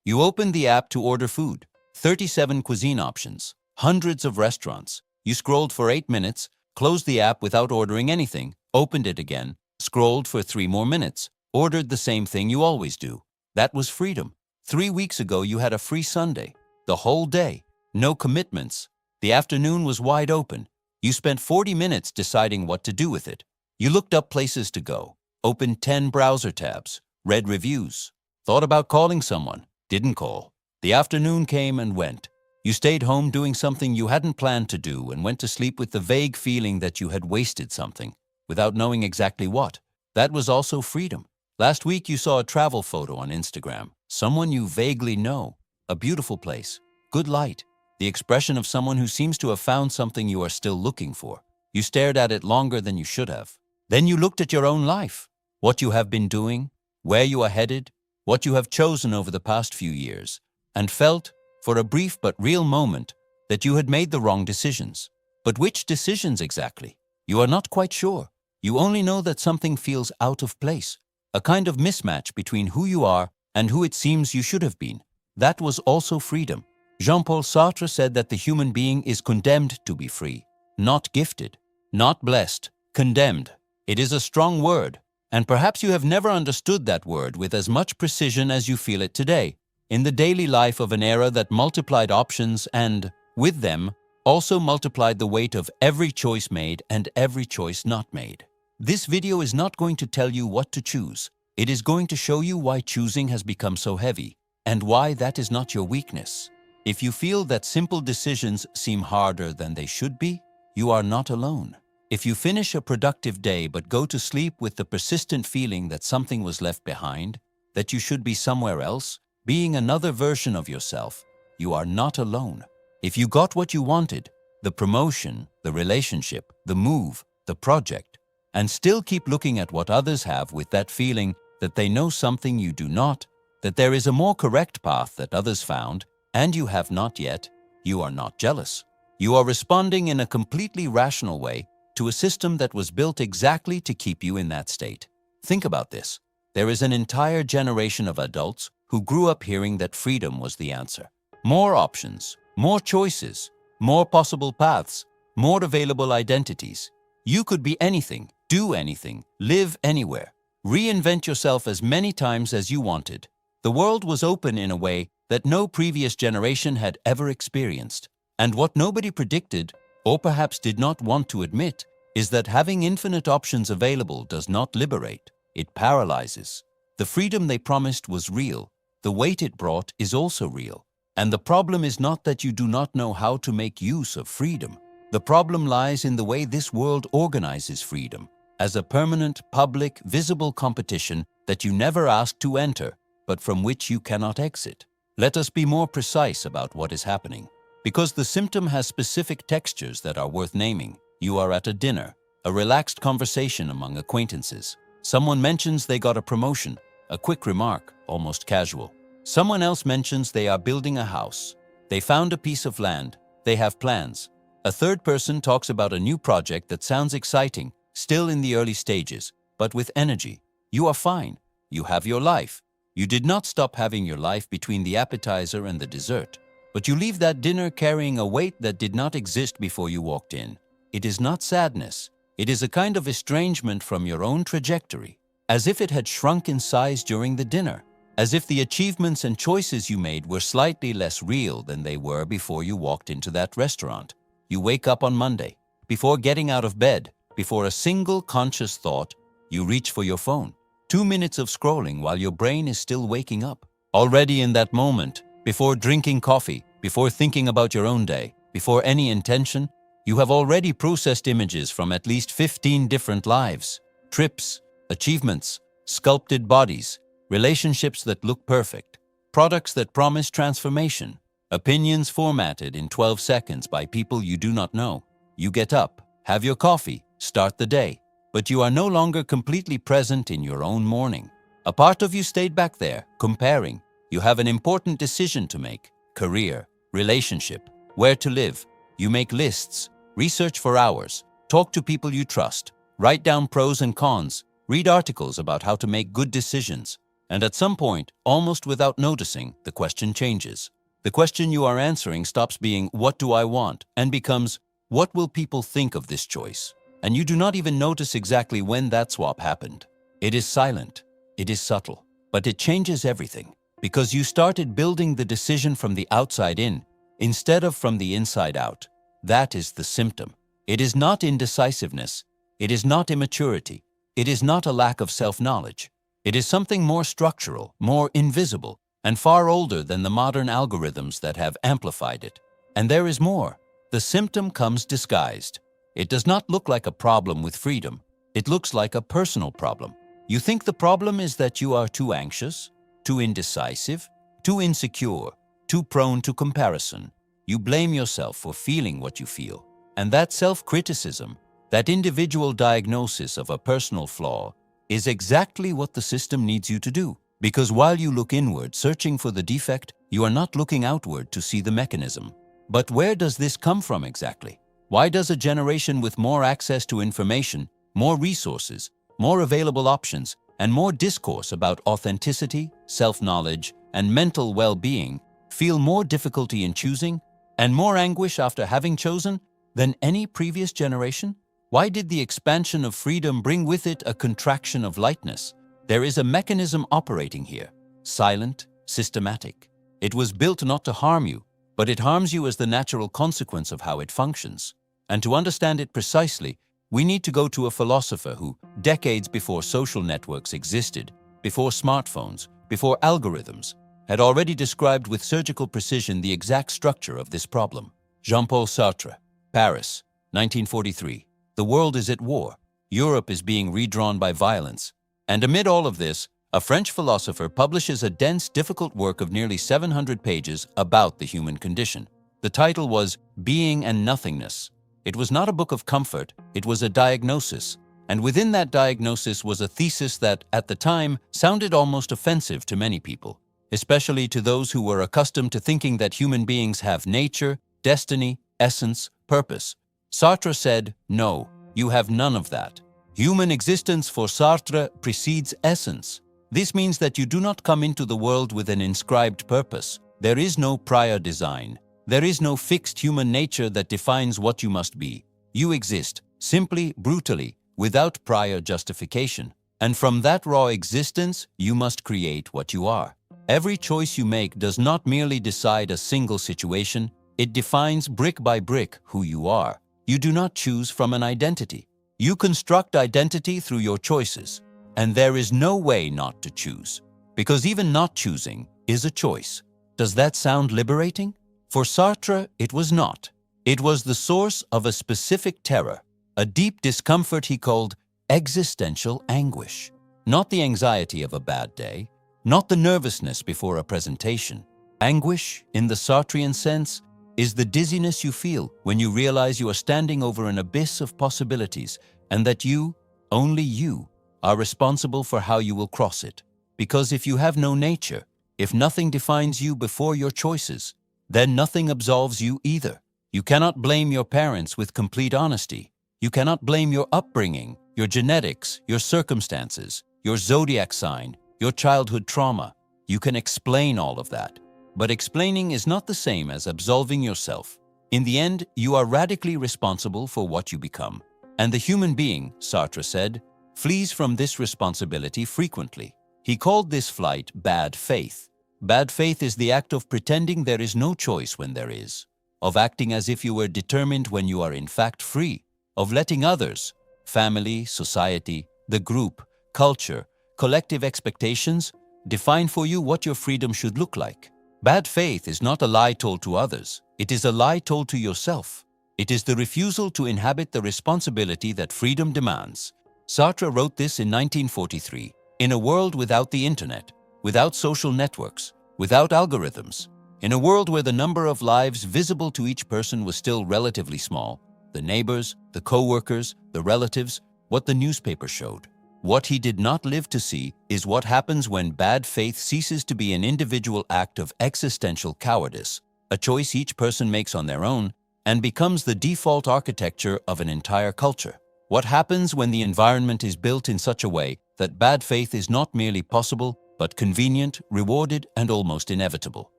You opened the app to order food. 37 cuisine options. Hundreds of restaurants. You scrolled for 8 minutes, closed the app without ordering anything, opened it again, scrolled for 3 more minutes, ordered the same thing you always do. That was freedom. 3 weeks ago you had a free Sunday. The whole day. No commitments. The afternoon was wide open. You spent 40 minutes deciding what to do with it. You looked up places to go, opened 10 browser tabs, read reviews, thought about calling someone, didn't call. The afternoon came and went. You stayed home doing something you hadn't planned to do and went to sleep with the vague feeling that you had wasted something, without knowing exactly what. That was also freedom. Last week you saw a travel photo on Instagram, someone you vaguely know, a beautiful place, good light, the expression of someone who seems to have found something you are still looking for. You stared at it longer than you should have. Then you looked at your own life, what you have been doing, where you are headed, what you have chosen over the past few years, and felt, for a brief but real moment, that you had made the wrong decisions. But which decisions exactly? You are not quite sure. You only know that something feels out of place, a kind of mismatch between who you are and who it seems you should have been. That was also freedom. Jean-Paul Sartre said that the human being is condemned to be free, not gifted, not blessed, condemned. It is a strong word, and perhaps you have never understood that word with as much precision as you feel it today, in the daily life of an era that multiplied options and, with them, also multiplied the weight of every choice made and every choice not made. This video is not going to tell you what to choose. It is going to show you why choosing has become so heavy, and why that is not your weakness. If you feel that simple decisions seem harder than they should be, you are not alone. If you finish a productive day but go to sleep with the persistent feeling that something was left behind, that you should be somewhere else, being another version of yourself, you are not alone. If you got what you wanted, the promotion, the relationship, the move, the project, and still keep looking at what others have with that feeling that they know something you do not, that there is a more correct path that others found, and you have not yet, you are not jealous. You are responding in a completely rational way to a system that was built exactly to keep you in that state. Think about this. There is an entire generation of adults who grew up hearing that freedom was the answer. More options, more choices, more possible paths, more available identities. You could be anything, do anything, live anywhere. Reinvent yourself as many times as you wanted. The world was open in a way that no previous generation had ever experienced. And what nobody predicted, or perhaps did not want to admit, is that having infinite options available does not liberate, it paralyzes. The freedom they promised was real. The weight it brought is also real. And the problem is not that you do not know how to make use of freedom. The problem lies in the way this world organizes freedom, as a permanent, public, visible competition that you never asked to enter, but from which you cannot exit. Let us be more precise about what is happening. Because the symptom has specific textures that are worth naming. You are at a dinner, a relaxed conversation among acquaintances. Someone mentions they got a promotion, a quick remark, almost casual. Someone else mentions they are building a house. They found a piece of land. They have plans. A third person talks about a new project that sounds exciting, still in the early stages, but with energy. You are fine. You have your life. You did not stop having your life between the appetizer and the dessert. But you leave that dinner carrying a weight that did not exist before you walked in. It is not sadness. It is a kind of estrangement from your own trajectory, as if it had shrunk in size during the dinner, as if the achievements and choices you made were slightly less real than they were before you walked into that restaurant. You wake up on Monday. Before getting out of bed, before a single conscious thought, you reach for your phone. 2 minutes of scrolling while your brain is still waking up. Already in that moment, before drinking coffee, before thinking about your own day, before any intention, you have already processed images from at least 15 different lives, trips, achievements, sculpted bodies, relationships that look perfect, products that promise transformation, opinions formatted in 12 seconds by people you do not know. You get up, have your coffee, start the day, but you are no longer completely present in your own morning. A part of you stayed back there, comparing. You have an important decision to make: career, relationship, where to live. You make lists, research for hours, talk to people you trust, write down pros and cons, read articles about how to make good decisions. And at some point, almost without noticing, the question changes. The question you are answering stops being, "What do I want?" and becomes, "What will people think of this choice?" And you do not even notice exactly when that swap happened. It is silent, it is subtle, but it changes everything, because you started building the decision from the outside in, instead of from the inside out. That is the symptom. It is not indecisiveness, it is not immaturity, it is not a lack of self-knowledge. It is something more structural, more invisible, and far older than the modern algorithms that have amplified it. And there is more. The symptom comes disguised. It does not look like a problem with freedom. It looks like a personal problem. You think the problem is that you are too anxious, too indecisive, too insecure, too prone to comparison. You blame yourself for feeling what you feel. And that self-criticism, that individual diagnosis of a personal flaw, is exactly what the system needs you to do. Because while you look inward, searching for the defect, you are not looking outward to see the mechanism. But where does this come from exactly? Why does a generation with more access to information, more resources, more available options, and more discourse about authenticity, self-knowledge, and mental well-being feel more difficulty in choosing and more anguish after having chosen than any previous generation? Why did the expansion of freedom bring with it a contraction of lightness? There is a mechanism operating here, silent, systematic. It was built not to harm you, but it harms you as the natural consequence of how it functions. And to understand it precisely, we need to go to a philosopher who, decades before social networks existed, before smartphones, before algorithms, had already described with surgical precision the exact structure of this problem. Jean-Paul Sartre, Paris, 1943. The world is at war. Europe is being redrawn by violence. And amid all of this, a French philosopher publishes a dense, difficult work of nearly 700 pages about the human condition. The title was Being and Nothingness. It was not a book of comfort, it was a diagnosis. And within that diagnosis was a thesis that, at the time, sounded almost offensive to many people, especially to those who were accustomed to thinking that human beings have nature, destiny, essence, purpose. Sartre said, "No, you have none of that." Human existence for Sartre precedes essence. This means that you do not come into the world with an inscribed purpose. There is no prior design. There is no fixed human nature that defines what you must be. You exist, simply, brutally, without prior justification. And from that raw existence, you must create what you are. Every choice you make does not merely decide a single situation, it defines brick by brick who you are. You do not choose from an identity. You construct identity through your choices, and there is no way not to choose, because even not choosing is a choice. Does that sound liberating? For Sartre, it was not. It was the source of a specific terror, a deep discomfort he called existential anguish. Not the anxiety of a bad day, not the nervousness before a presentation. Anguish, in the Sartrean sense, is the dizziness you feel when you realize you are standing over an abyss of possibilities and that you, only you, are responsible for how you will cross it. Because if you have no nature, if nothing defines you before your choices, then nothing absolves you either. You cannot blame your parents with complete honesty. You cannot blame your upbringing, your genetics, your circumstances, your zodiac sign, your childhood trauma. You can explain all of that. But explaining is not the same as absolving yourself. In the end, you are radically responsible for what you become. And the human being, Sartre said, flees from this responsibility frequently. He called this flight bad faith. Bad faith is the act of pretending there is no choice when there is, of acting as if you were determined when you are in fact free, of letting others, family, society, the group, culture, collective expectations, define for you what your freedom should look like. Bad faith is not a lie told to others. It is a lie told to yourself. It is the refusal to inhabit the responsibility that freedom demands. Sartre wrote this in 1943, in a world without the internet, without social networks, without algorithms, in a world where the number of lives visible to each person was still relatively small, the neighbors, the co-workers, the relatives, what the newspaper showed. What he did not live to see is what happens when bad faith ceases to be an individual act of existential cowardice, a choice each person makes on their own, and becomes the default architecture of an entire culture. What happens when the environment is built in such a way that bad faith is not merely possible, but convenient, rewarded, and almost inevitable.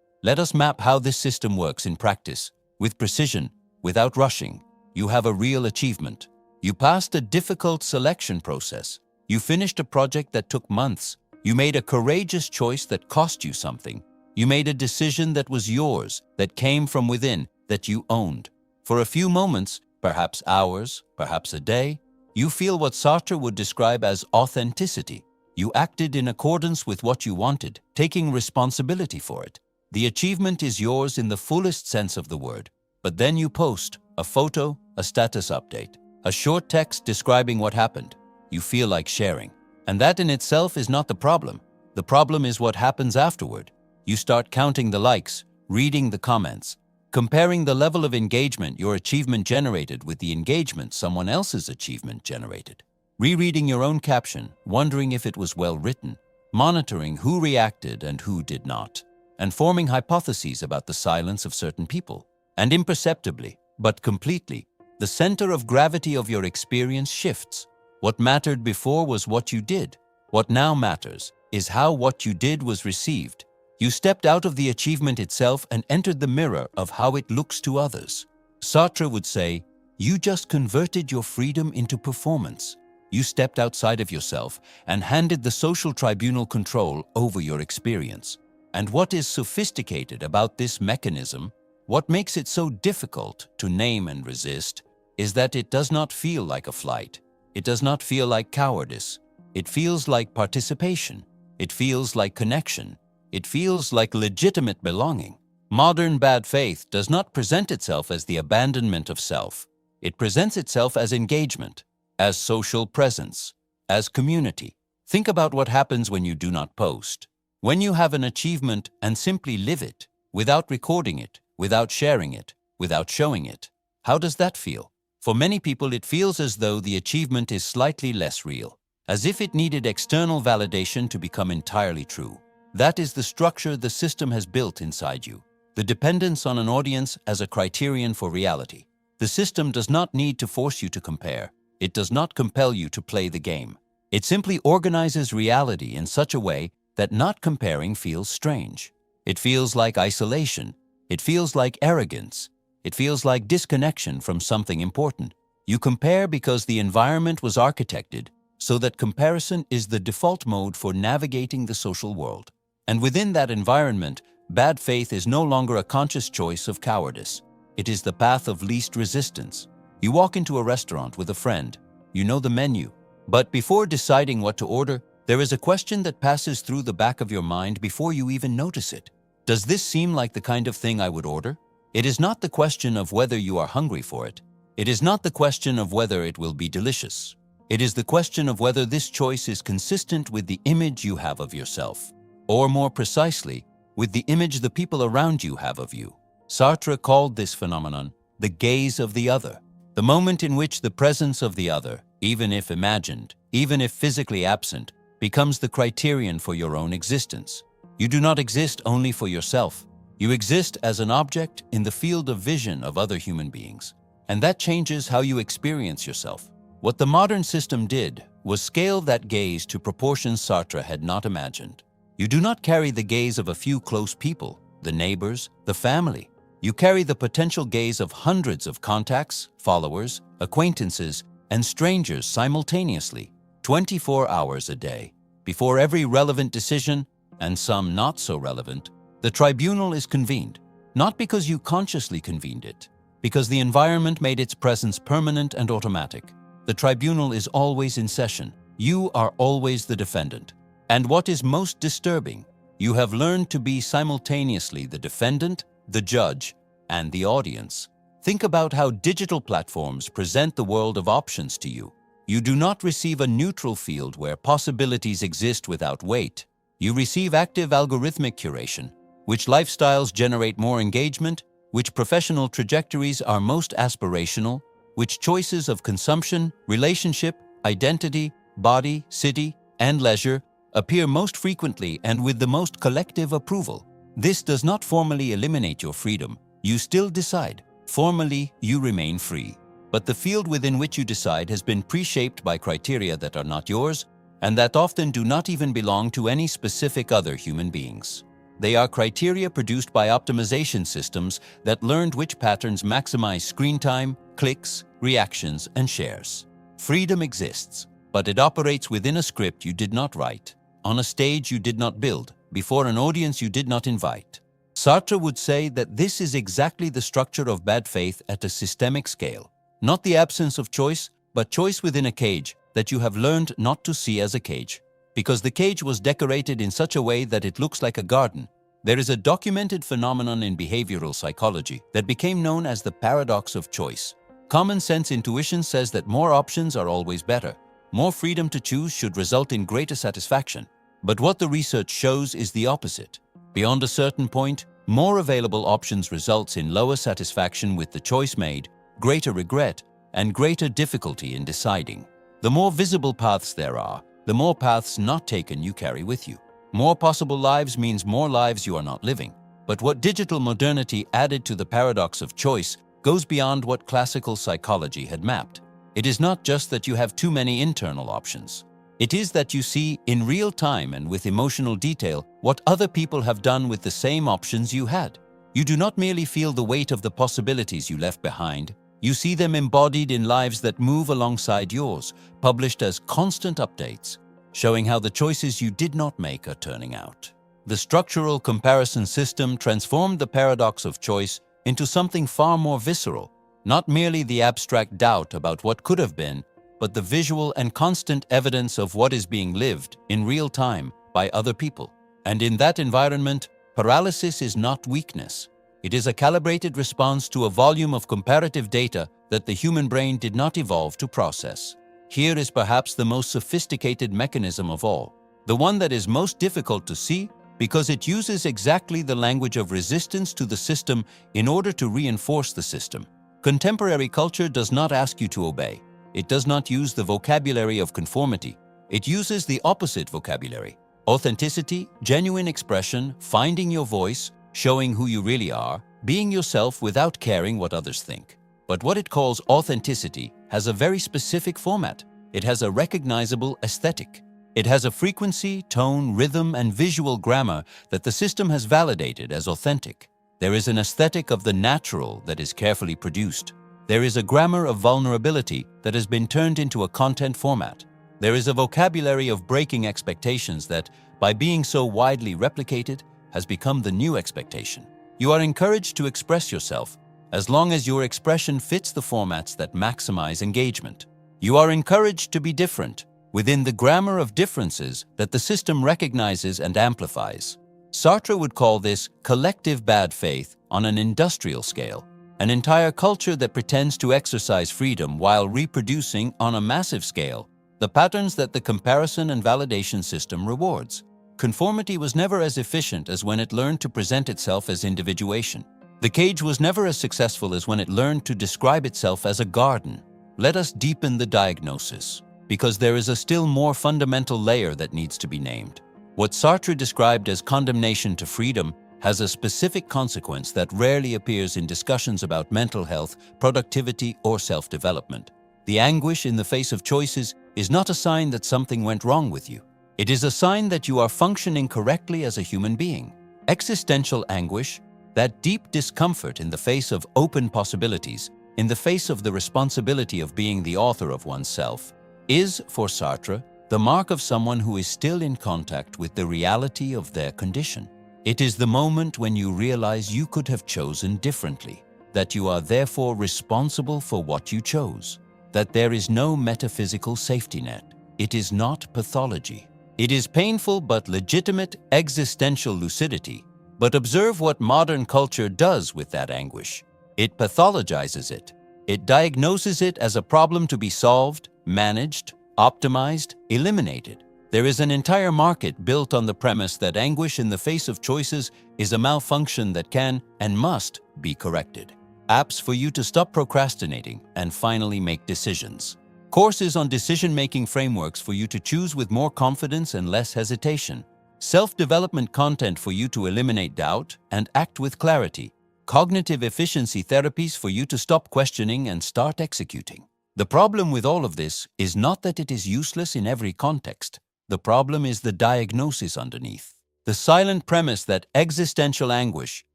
Let us map how this system works in practice. With precision, without rushing, you have a real achievement. You passed a difficult selection process. You finished a project that took months. You made a courageous choice that cost you something. You made a decision that was yours, that came from within, that you owned. For a few moments, perhaps hours, perhaps a day, you feel what Sartre would describe as authenticity. You acted in accordance with what you wanted, taking responsibility for it. The achievement is yours in the fullest sense of the word. But then you post a photo, a status update, a short text describing what happened. You feel like sharing. And that in itself is not the problem. The problem is what happens afterward. You start counting the likes, reading the comments, comparing the level of engagement your achievement generated with the engagement someone else's achievement generated. Rereading your own caption, wondering if it was well written, monitoring who reacted and who did not, and forming hypotheses about the silence of certain people. And imperceptibly, but completely, the center of gravity of your experience shifts. What mattered before was what you did. What now matters is how what you did was received. You stepped out of the achievement itself and entered the mirror of how it looks to others. Sartre would say, you just converted your freedom into performance. You stepped outside of yourself and handed the social tribunal control over your experience. And what is sophisticated about this mechanism, what makes it so difficult to name and resist, is that it does not feel like a flight. It does not feel like cowardice. It feels like participation. It feels like connection. It feels like legitimate belonging. Modern bad faith does not present itself as the abandonment of self. It presents itself as engagement, as social presence, as community. Think about what happens when you do not post. When you have an achievement and simply live it, without recording it, without sharing it, without showing it. How does that feel? For many people, it feels as though the achievement is slightly less real, as if it needed external validation to become entirely true. That is the structure the system has built inside you, the dependence on an audience as a criterion for reality. The system does not need to force you to compare. It does not compel you to play the game. It simply organizes reality in such a way that not comparing feels strange. It feels like isolation. It feels like arrogance. It feels like disconnection from something important. You compare because the environment was architected so that comparison is the default mode for navigating the social world. And within that environment, bad faith is no longer a conscious choice of cowardice. It is the path of least resistance. You walk into a restaurant with a friend. You know the menu. But before deciding what to order, there is a question that passes through the back of your mind before you even notice it. Does this seem like the kind of thing I would order? It is not the question of whether you are hungry for it. It is not the question of whether it will be delicious. It is the question of whether this choice is consistent with the image you have of yourself, or more precisely, with the image the people around you have of you. Sartre called this phenomenon the gaze of the other, the moment in which the presence of the other, even if imagined, even if physically absent, becomes the criterion for your own existence. You do not exist only for yourself. You exist as an object in the field of vision of other human beings. And that changes how you experience yourself. What the modern system did was scale that gaze to proportions Sartre had not imagined. You do not carry the gaze of a few close people, the neighbors, the family. You carry the potential gaze of hundreds of contacts, followers, acquaintances, and strangers simultaneously, 24 hours a day. Before every relevant decision, and some not so relevant, the tribunal is convened, not because you consciously convened it, because the environment made its presence permanent and automatic. The tribunal is always in session. You are always the defendant. And what is most disturbing, you have learned to be simultaneously the defendant, the judge, and the audience. Think about how digital platforms present the world of options to you. You do not receive a neutral field where possibilities exist without weight. You receive active algorithmic curation, which lifestyles generate more engagement, which professional trajectories are most aspirational, which choices of consumption, relationship, identity, body, city, and leisure appear most frequently and with the most collective approval. This does not formally eliminate your freedom. You still decide. Formally, you remain free. But the field within which you decide has been pre-shaped by criteria that are not yours, and that often do not even belong to any specific other human beings. They are criteria produced by optimization systems that learned which patterns maximize screen time, clicks, reactions, and shares. Freedom exists, but it operates within a script you did not write, on a stage you did not build, before an audience you did not invite. Sartre would say that this is exactly the structure of bad faith at a systemic scale. Not the absence of choice, but choice within a cage that you have learned not to see as a cage. Because the cage was decorated in such a way that it looks like a garden. There is a documented phenomenon in behavioral psychology that became known as the paradox of choice. Common sense intuition says that more options are always better. More freedom to choose should result in greater satisfaction. But what the research shows is the opposite. Beyond a certain point, more available options results in lower satisfaction with the choice made, greater regret, and greater difficulty in deciding. The more visible paths there are, the more paths not taken you carry with you. More possible lives means more lives you are not living. But what digital modernity added to the paradox of choice goes beyond what classical psychology had mapped. It is not just that you have too many internal options. It is that you see in real time and with emotional detail what other people have done with the same options you had. You do not merely feel the weight of the possibilities you left behind. You see them embodied in lives that move alongside yours, published as constant updates, showing how the choices you did not make are turning out. The structural comparison system transformed the paradox of choice into something far more visceral, not merely the abstract doubt about what could have been, but the visual and constant evidence of what is being lived in real time by other people. And in that environment, paralysis is not weakness. It is a calibrated response to a volume of comparative data that the human brain did not evolve to process. Here is perhaps the most sophisticated mechanism of all, the one that is most difficult to see because it uses exactly the language of resistance to the system in order to reinforce the system. Contemporary culture does not ask you to obey. It does not use the vocabulary of conformity. It uses the opposite vocabulary: authenticity, genuine expression, finding your voice, showing who you really are, being yourself without caring what others think. But what it calls authenticity has a very specific format. It has a recognizable aesthetic. It has a frequency, tone, rhythm, and visual grammar that the system has validated as authentic. There is an aesthetic of the natural that is carefully produced. There is a grammar of vulnerability that has been turned into a content format. There is a vocabulary of breaking expectations that, by being so widely replicated, has become the new expectation. You are encouraged to express yourself, as long as your expression fits the formats that maximize engagement. You are encouraged to be different, within the grammar of differences that the system recognizes and amplifies. Sartre would call this collective bad faith on an industrial scale, an entire culture that pretends to exercise freedom while reproducing on a massive scale the patterns that the comparison and validation system rewards. Conformity was never as efficient as when it learned to present itself as individuation. The cage was never as successful as when it learned to describe itself as a garden. Let us deepen the diagnosis, because there is a still more fundamental layer that needs to be named. What Sartre described as condemnation to freedom has a specific consequence that rarely appears in discussions about mental health, productivity, or self-development. The anguish in the face of choices is not a sign that something went wrong with you. It is a sign that you are functioning correctly as a human being. Existential anguish, that deep discomfort in the face of open possibilities, in the face of the responsibility of being the author of oneself, is, for Sartre, the mark of someone who is still in contact with the reality of their condition. It is the moment when you realize you could have chosen differently, that you are therefore responsible for what you chose, that there is no metaphysical safety net. It is not pathology. It is painful but legitimate existential lucidity. But observe what modern culture does with that anguish. It pathologizes it. It diagnoses it as a problem to be solved, managed, optimized, eliminated. There is an entire market built on the premise that anguish in the face of choices is a malfunction that can and must be corrected. Apps for you to stop procrastinating and finally make decisions. Courses on decision-making frameworks for you to choose with more confidence and less hesitation. Self-development content for you to eliminate doubt and act with clarity. Cognitive efficiency therapies for you to stop questioning and start executing. The problem with all of this is not that it is useless in every context. The problem is the diagnosis underneath. The silent premise that existential anguish,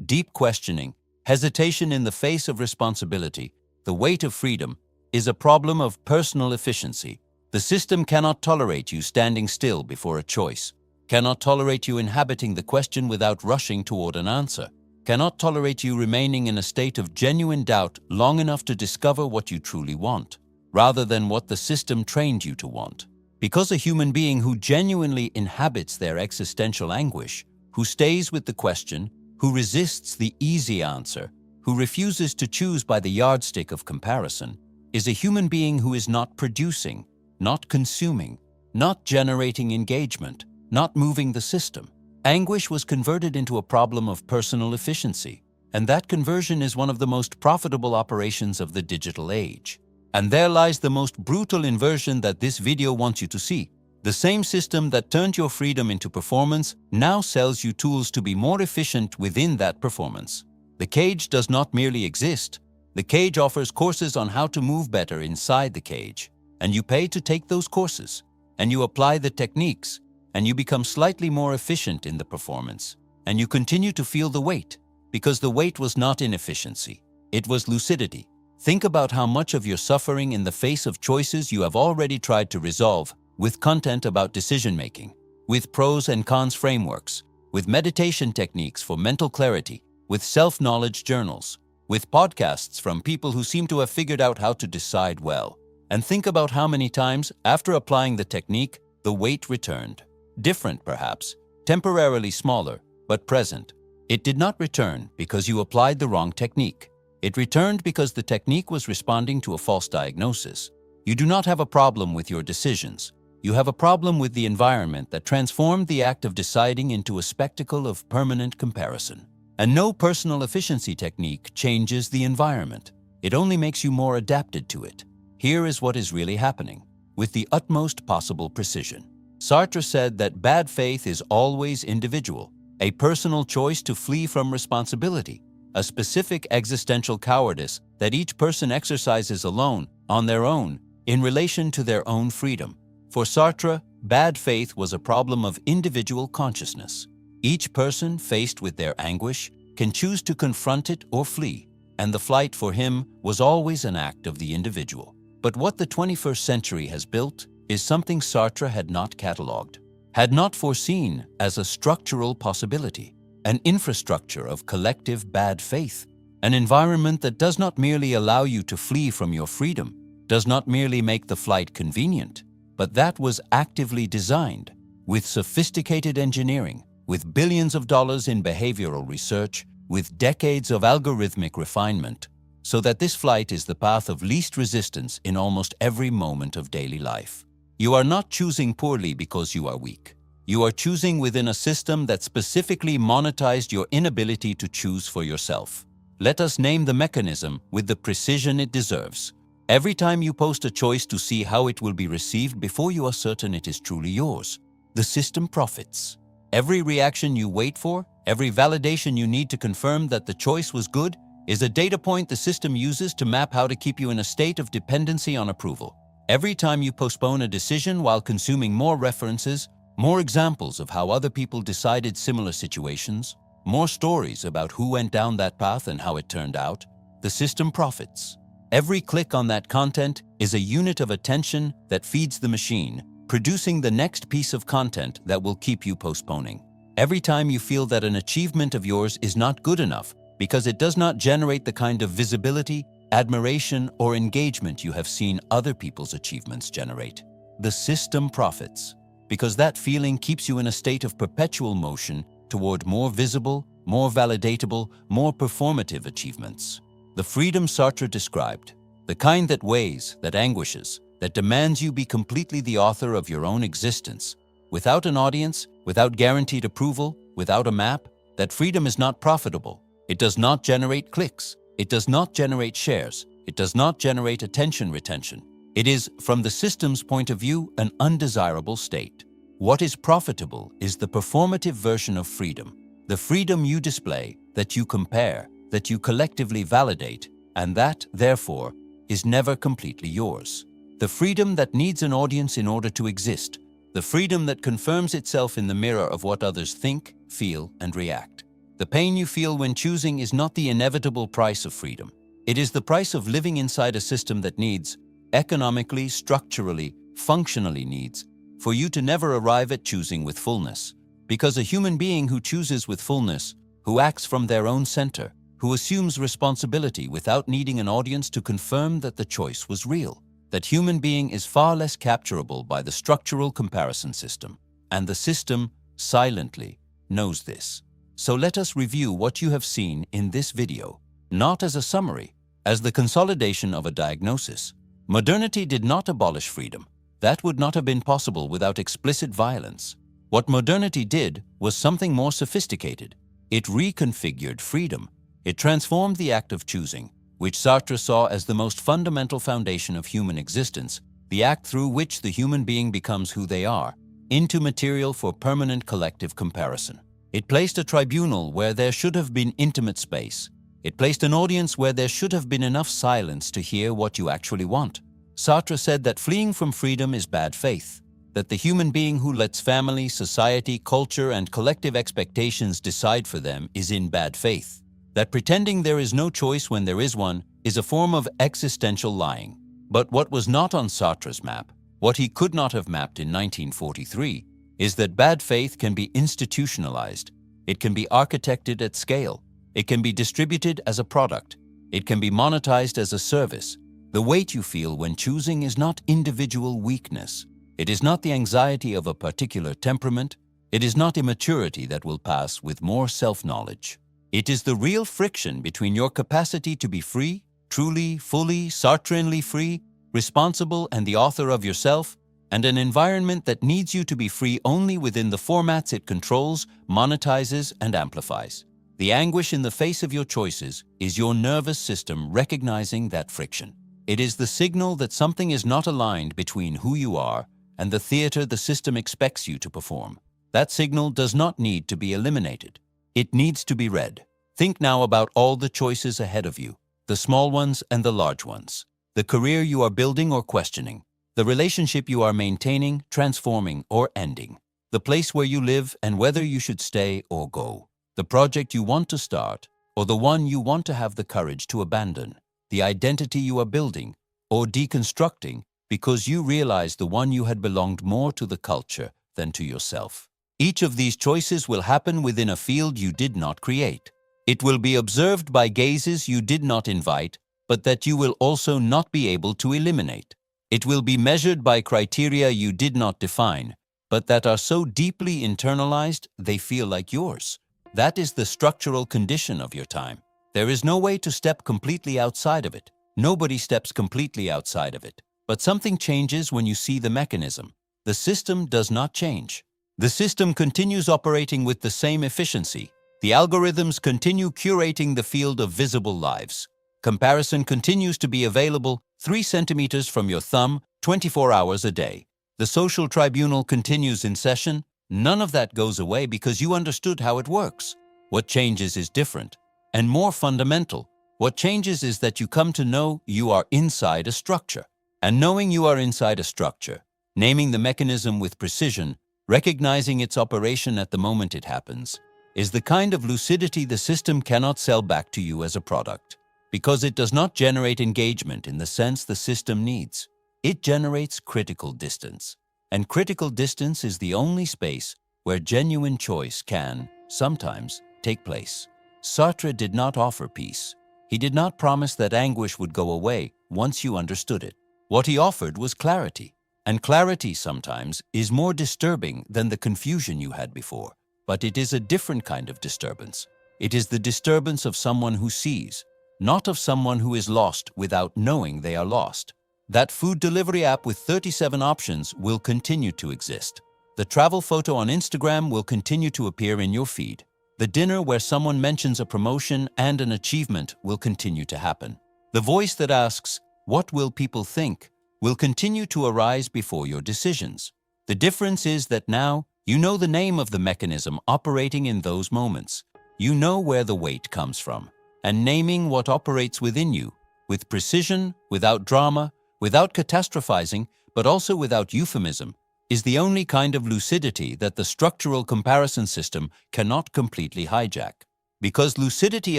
deep questioning, hesitation in the face of responsibility, the weight of freedom, is a problem of personal efficiency. The system cannot tolerate you standing still before a choice, cannot tolerate you inhabiting the question without rushing toward an answer, cannot tolerate you remaining in a state of genuine doubt long enough to discover what you truly want, rather than what the system trained you to want. Because a human being who genuinely inhabits their existential anguish, who stays with the question, who resists the easy answer, who refuses to choose by the yardstick of comparison, is a human being who is not producing, not consuming, not generating engagement, not moving the system. Anguish was converted into a problem of personal efficiency, and that conversion is one of the most profitable operations of the digital age. And there lies the most brutal inversion that this video wants you to see. The same system that turned your freedom into performance now sells you tools to be more efficient within that performance. The cage does not merely exist. The cage offers courses on how to move better inside the cage, and you pay to take those courses, and you apply the techniques, and you become slightly more efficient in the performance, and you continue to feel the weight, because the weight was not inefficiency, it was lucidity. Think about how much of your suffering in the face of choices you have already tried to resolve with content about decision-making, with pros and cons frameworks, with meditation techniques for mental clarity, with self-knowledge journals, with podcasts from people who seem to have figured out how to decide well. And think about how many times, after applying the technique, the weight returned. Different, perhaps, temporarily smaller, but present. It did not return because you applied the wrong technique. It returned because the technique was responding to a false diagnosis. You do not have a problem with your decisions. You have a problem with the environment that transformed the act of deciding into a spectacle of permanent comparison. And no personal efficiency technique changes the environment. It only makes you more adapted to it. Here is what is really happening, with the utmost possible precision. Sartre said that bad faith is always individual, a personal choice to flee from responsibility, a specific existential cowardice that each person exercises alone, on their own, in relation to their own freedom. For Sartre, bad faith was a problem of individual consciousness. Each person, faced with their anguish, can choose to confront it or flee, and the flight for him was always an act of the individual. But what the 21st century has built is something Sartre had not catalogued, had not foreseen as a structural possibility, an infrastructure of collective bad faith, an environment that does not merely allow you to flee from your freedom, does not merely make the flight convenient, but that was actively designed, with sophisticated engineering, with billions of dollars in behavioral research, with decades of algorithmic refinement, so that this flight is the path of least resistance in almost every moment of daily life. You are not choosing poorly because you are weak. You are choosing within a system that specifically monetized your inability to choose for yourself. Let us name the mechanism with the precision it deserves. Every time you post a choice to see how it will be received before you are certain it is truly yours, the system profits. Every reaction you wait for, every validation you need to confirm that the choice was good, is a data point the system uses to map how to keep you in a state of dependency on approval. Every time you postpone a decision while consuming more references, more examples of how other people decided similar situations, more stories about who went down that path and how it turned out, the system profits. Every click on that content is a unit of attention that feeds the machine, producing the next piece of content that will keep you postponing. Every time you feel that an achievement of yours is not good enough because it does not generate the kind of visibility, admiration, or engagement you have seen other people's achievements generate, the system profits, because that feeling keeps you in a state of perpetual motion toward more visible, more validatable, more performative achievements. The freedom Sartre described, the kind that weighs, that anguishes, that demands you be completely the author of your own existence, without an audience, without guaranteed approval, without a map, that freedom is not profitable. It does not generate clicks. It does not generate shares. It does not generate attention retention. It is, from the system's point of view, an undesirable state. What is profitable is the performative version of freedom, the freedom you display, that you compare, that you collectively validate, and that, therefore, is never completely yours. The freedom that needs an audience in order to exist, the freedom that confirms itself in the mirror of what others think, feel, and react. The pain you feel when choosing is not the inevitable price of freedom. It is the price of living inside a system that needs, economically, structurally, functionally needs, for you to never arrive at choosing with fullness. Because a human being who chooses with fullness, who acts from their own center, who assumes responsibility without needing an audience to confirm that the choice was real, that human being is far less capturable by the structural comparison system. And the system, silently, knows this. So let us review what you have seen in this video, not as a summary, as the consolidation of a diagnosis. Modernity did not abolish freedom. That would not have been possible without explicit violence. What modernity did was something more sophisticated. It reconfigured freedom. It transformed the act of choosing, which Sartre saw as the most fundamental foundation of human existence, the act through which the human being becomes who they are, into material for permanent collective comparison. It placed a tribunal where there should have been intimate space. It placed an audience where there should have been enough silence to hear what you actually want. Sartre said that fleeing from freedom is bad faith, that the human being who lets family, society, culture, and collective expectations decide for them is in bad faith, that pretending there is no choice when there is one is a form of existential lying. But what was not on Sartre's map, what he could not have mapped in 1943, is that bad faith can be institutionalized. It can be architected at scale. It can be distributed as a product. It can be monetized as a service. The weight you feel when choosing is not individual weakness. It is not the anxiety of a particular temperament. It is not immaturity that will pass with more self-knowledge. It is the real friction between your capacity to be free, truly, fully, Sartreanly free, responsible, and the author of yourself, and an environment that needs you to be free only within the formats it controls, monetizes, and amplifies. The anguish in the face of your choices is your nervous system recognizing that friction. It is the signal that something is not aligned between who you are and the theater the system expects you to perform. That signal does not need to be eliminated. It needs to be read. Think now about all the choices ahead of you, the small ones and the large ones, the career you are building or questioning, the relationship you are maintaining, transforming, or ending, the place where you live and whether you should stay or go, the project you want to start or the one you want to have the courage to abandon, the identity you are building or deconstructing because you realize the one you had belonged more to the culture than to yourself. Each of these choices will happen within a field you did not create. It will be observed by gazes you did not invite, but that you will also not be able to eliminate. It will be measured by criteria you did not define, but that are so deeply internalized they feel like yours. That is the structural condition of your time. There is no way to step completely outside of it. Nobody steps completely outside of it. But something changes when you see the mechanism. The system does not change. The system continues operating with the same efficiency. The algorithms continue curating the field of visible lives. Comparison continues to be available 3 centimeters from your thumb, 24 hours a day. The social tribunal continues in session. None of that goes away because you understood how it works. What changes is different and more fundamental. What changes is that you come to know you are inside a structure. And knowing you are inside a structure, naming the mechanism with precision, recognizing its operation at the moment it happens, is the kind of lucidity the system cannot sell back to you as a product, because it does not generate engagement in the sense the system needs. It generates critical distance, and critical distance is the only space where genuine choice can, sometimes, take place. Sartre did not offer peace. He did not promise that anguish would go away once you understood it. What he offered was clarity, and clarity sometimes is more disturbing than the confusion you had before. But it is a different kind of disturbance. It is the disturbance of someone who sees, not of someone who is lost without knowing they are lost. That food delivery app with 37 options will continue to exist. The travel photo on Instagram will continue to appear in your feed. The dinner where someone mentions a promotion and an achievement will continue to happen. The voice that asks, "What will people think?" will continue to arise before your decisions. The difference is that now you know the name of the mechanism operating in those moments. You know where the weight comes from, and naming what operates within you, with precision, without drama, without catastrophizing, but also without euphemism, is the only kind of lucidity that the structural comparison system cannot completely hijack. Because lucidity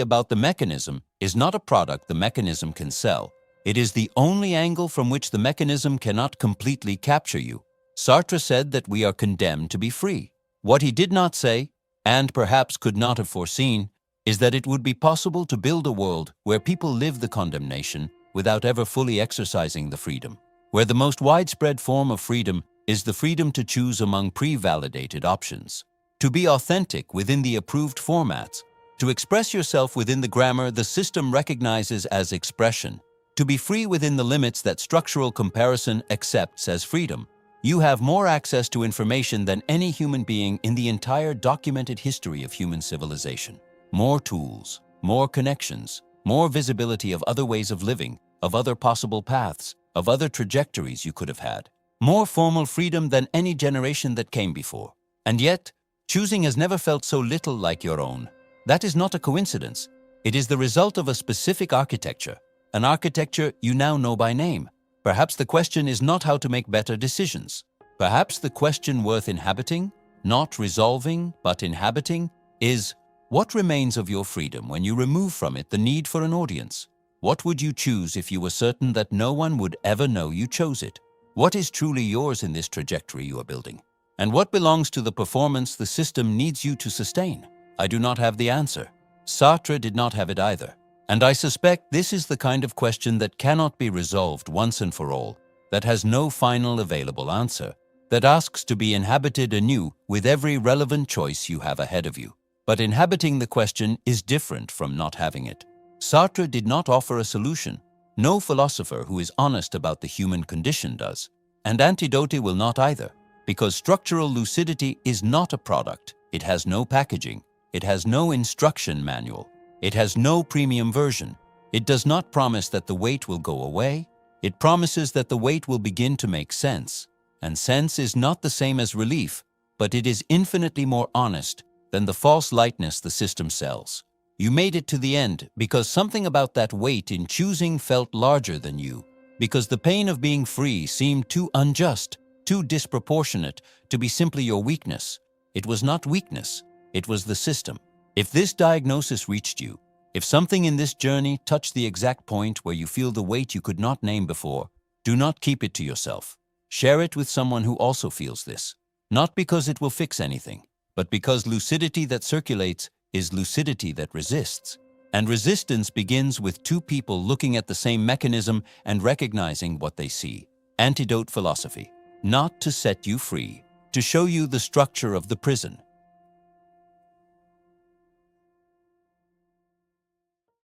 about the mechanism is not a product the mechanism can sell. It is the only angle from which the mechanism cannot completely capture you. Sartre said that we are condemned to be free. What he did not say, and perhaps could not have foreseen, is that it would be possible to build a world where people live the condemnation without ever fully exercising the freedom, where the most widespread form of freedom is the freedom to choose among pre-validated options, to be authentic within the approved formats, to express yourself within the grammar the system recognizes as expression, to be free within the limits that structural comparison accepts as freedom. You have more access to information than any human being in the entire documented history of human civilization. More tools, more connections, more visibility of other ways of living, of other possible paths, of other trajectories you could have had. More formal freedom than any generation that came before. And yet, choosing has never felt so little like your own. That is not a coincidence. It is the result of a specific architecture, an architecture you now know by name. Perhaps the question is not how to make better decisions. Perhaps the question worth inhabiting, not resolving, but inhabiting, is what remains of your freedom when you remove from it the need for an audience? What would you choose if you were certain that no one would ever know you chose it? What is truly yours in this trajectory you are building? And what belongs to the performance the system needs you to sustain? I do not have the answer. Sartre did not have it either. And I suspect this is the kind of question that cannot be resolved once and for all, that has no final available answer, that asks to be inhabited anew with every relevant choice you have ahead of you. But inhabiting the question is different from not having it. Sartre did not offer a solution. No philosopher who is honest about the human condition does. And Antidote will not either, because structural lucidity is not a product. It has no packaging. It has no instruction manual. It has no premium version. It does not promise that the weight will go away. It promises that the weight will begin to make sense. And sense is not the same as relief, but it is infinitely more honest than the false lightness the system sells. You made it to the end because something about that weight in choosing felt larger than you, because the pain of being free seemed too unjust, too disproportionate to be simply your weakness. It was not weakness, it was the system. If this diagnosis reached you, if something in this journey touched the exact point where you feel the weight you could not name before, do not keep it to yourself. Share it with someone who also feels this. Not because it will fix anything, but because lucidity that circulates is lucidity that resists. And resistance begins with two people looking at the same mechanism and recognizing what they see. Antidote philosophy. Not to set you free, to show you the structure of the prison,